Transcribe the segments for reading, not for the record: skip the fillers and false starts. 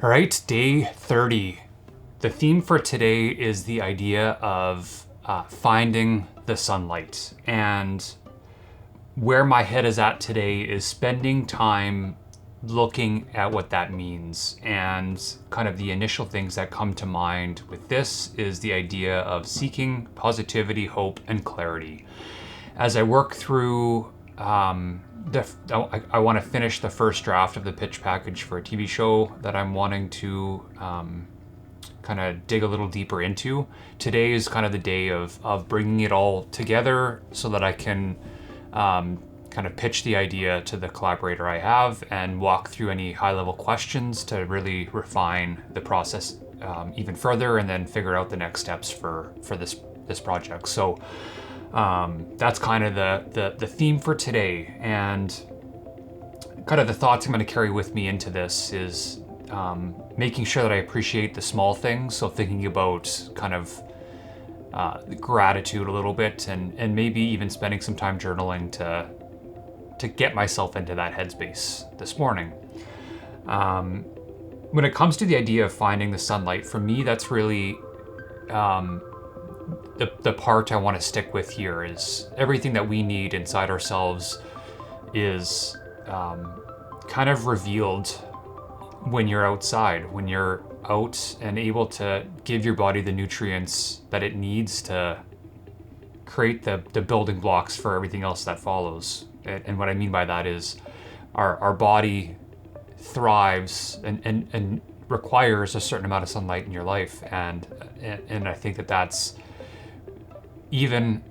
All right, day 30. The theme for today is the idea of finding the sunlight. And where my head is at today is spending time looking at what that means. And kind of the initial things that come to mind with this is the idea of seeking positivity, hope, and clarity. As I work through I want to finish the first draft of the pitch package for a TV show that I'm wanting to kind of dig a little deeper into. Today is kind of the day of bringing it all together so that I can kind of pitch the idea to the collaborator I have and walk through any high-level questions to really refine the process even further, and then figure out the next steps for this project. So that's kind of the theme for today, and kind of the thoughts I'm going to carry with me into this is making sure that I appreciate the small things. So thinking about kind of gratitude a little bit, and maybe even spending some time journaling to get myself into that headspace this morning. When it comes to the idea of finding the sunlight, for me, that's really the part I want to stick with here. Is everything that we need inside ourselves is kind of revealed when you're outside, when you're out and able to give your body the nutrients that it needs to create the building blocks for everything else that follows. And what I mean by that is our body thrives and requires a certain amount of sunlight in your life, and I think that's even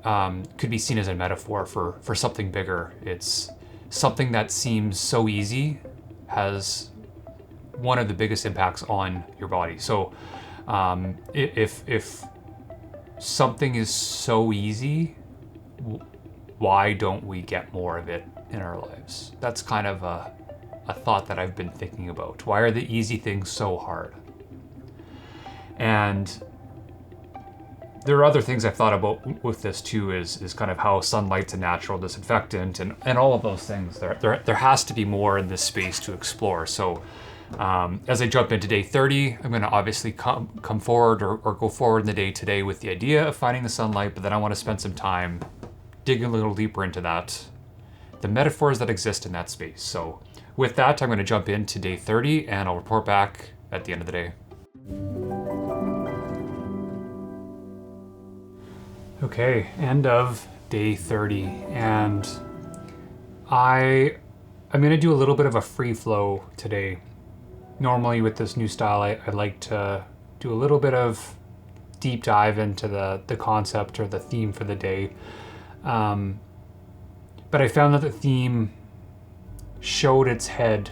could be seen as a metaphor for something bigger. It's something that seems so easy has one of the biggest impacts on your body. So if something is so easy, why don't we get more of it in our lives? That's kind of a thought that I've been thinking about. Why are the easy things so hard? And there are other things I've thought about with this too, is kind of how sunlight's a natural disinfectant and all of those things. There has to be more in this space to explore. So as I jump into day 30, I'm going to obviously come forward or go forward in the day today with the idea of finding the sunlight, but then I want to spend some time digging a little deeper into that, the metaphors that exist in that space. So with that, I'm going to jump into day 30 and I'll report back at the end of the day. Okay, end of day 30, and I'm going to do a little bit of a free flow today. Normally with this new style, I like to do a little bit of deep dive into the concept or the theme for the day. But I found that the theme showed its head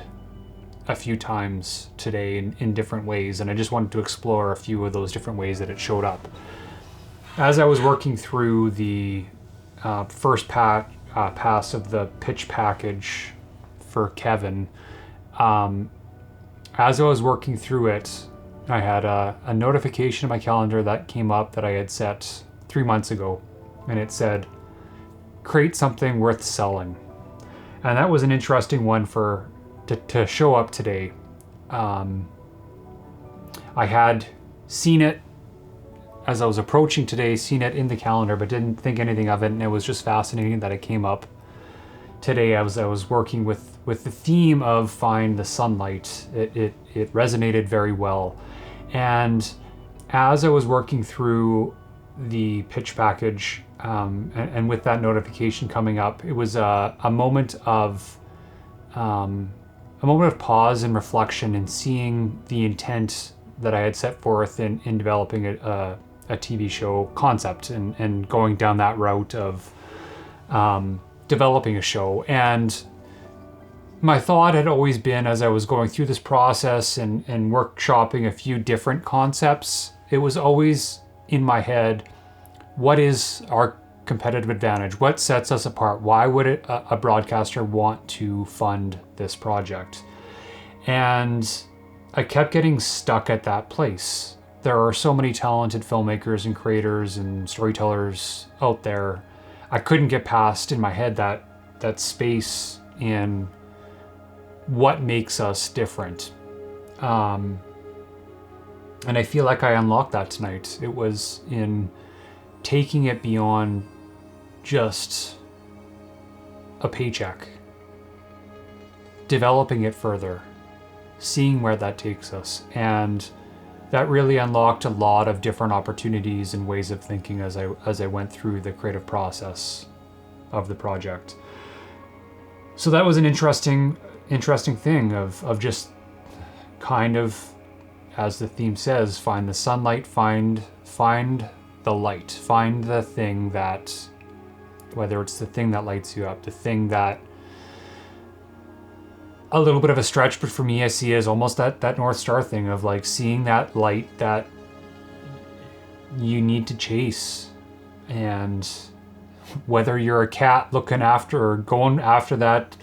a few times today in different ways, and I just wanted to explore a few of those different ways that it showed up. As I was working through the first pass of the pitch package for Kevin, as I was working through it, I had a notification in my calendar that came up that I had set 3 months ago, and it said, "Create something worth selling." And that was an interesting one to show up today. I had seen it as I was approaching today, seen it in the calendar, but didn't think anything of it. And it was just fascinating that it came up today as I was working with the theme of find the sunlight. It resonated very well. And as I was working through the pitch package, and with that notification coming up, it was a moment of pause and reflection, and seeing the intent that I had set forth in developing a TV show concept and going down that route of developing a show. And my thought had always been, as I was going through this process and workshopping a few different concepts, it was always in my head, what is our competitive advantage? What sets us apart? Why would a broadcaster want to fund this project? And I kept getting stuck at that place. There are so many talented filmmakers and creators and storytellers out there. I couldn't get past in my head that space in what makes us different. And I feel like I unlocked that tonight. It was in taking it beyond just a paycheck, developing it further, seeing where that takes us. And that really unlocked a lot of different opportunities and ways of thinking as I went through the creative process of the project. So that was an interesting thing of just kind of, as the theme says, find the sunlight, find the light, find the thing that, whether it's the thing that lights you up, the thing that, a little bit of a stretch, but for me, I see it as almost that North Star thing of like seeing that light that you need to chase. And whether you're a cat looking after or going after that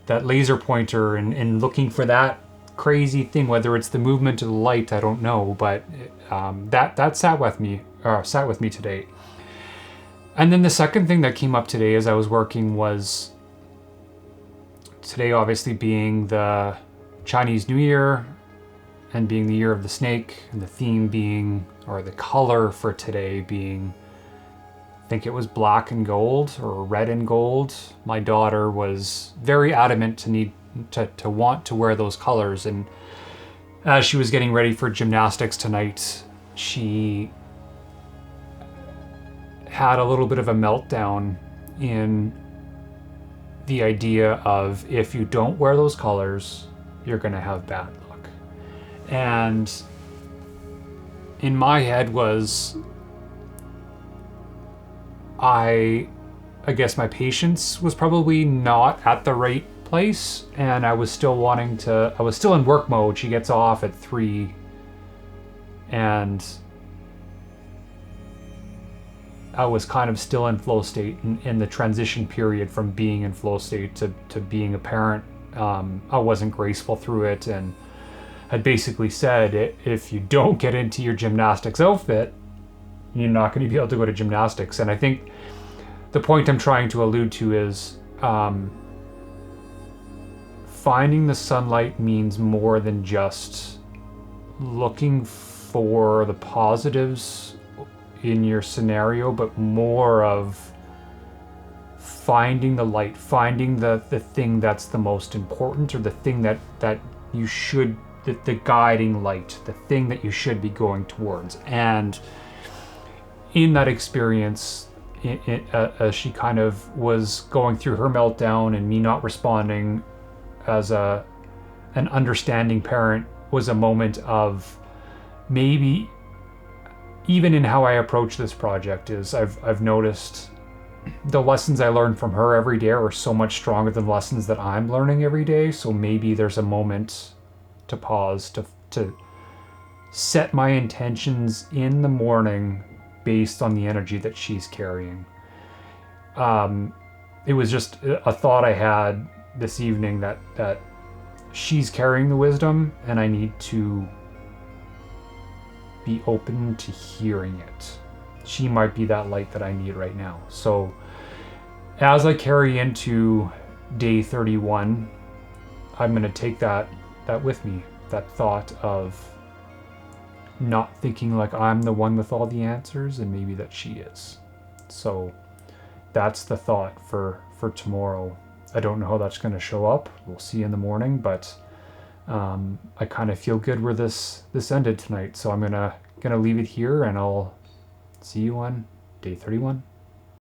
laser pointer and looking for that crazy thing, whether it's the movement of the light, I don't know, but that sat with me today. And then the second thing that came up today as I was working was, today obviously being the Chinese New Year and being the year of the snake, and the theme being, or the color for today being, I think it was black and gold or red and gold. My daughter was very adamant to want to wear those colors, and as she was getting ready for gymnastics tonight, she had a little bit of a meltdown in the idea of, if you don't wear those colors, you're gonna have bad luck. And in my head was, I guess my patience was probably not at the right place, and I was still in work mode. She gets off at 3, and I was kind of still in flow state in the transition period from being in flow state to being a parent. I wasn't graceful through it, and had basically said, if you don't get into your gymnastics outfit, you're not going to be able to go to gymnastics. And I think the point I'm trying to allude to is, finding the sunlight means more than just looking for the positives in your scenario, but more of finding the light, finding the thing that's the most important, or the thing that you should, the guiding light, the thing that you should be going towards. And in that experience, as she kind of was going through her meltdown and me not responding as an understanding parent, was a moment of, maybe even in how I approach this project, is I've noticed the lessons I learn from her every day are so much stronger than lessons that I'm learning every day. So maybe there's a moment to pause, to set my intentions in the morning based on the energy that she's carrying. It was just a thought I had this evening that she's carrying the wisdom, and I need to be open to hearing it. She might be that light that I need right now. So as I carry into day 31, I'm going to take that with me, that thought of not thinking like I'm the one with all the answers, and maybe that she is. So that's the thought for tomorrow. I don't know how that's going to show up. We'll see in the morning, but I kind of feel good where this ended tonight. So I'm gonna leave it here, and I'll see you on day 31.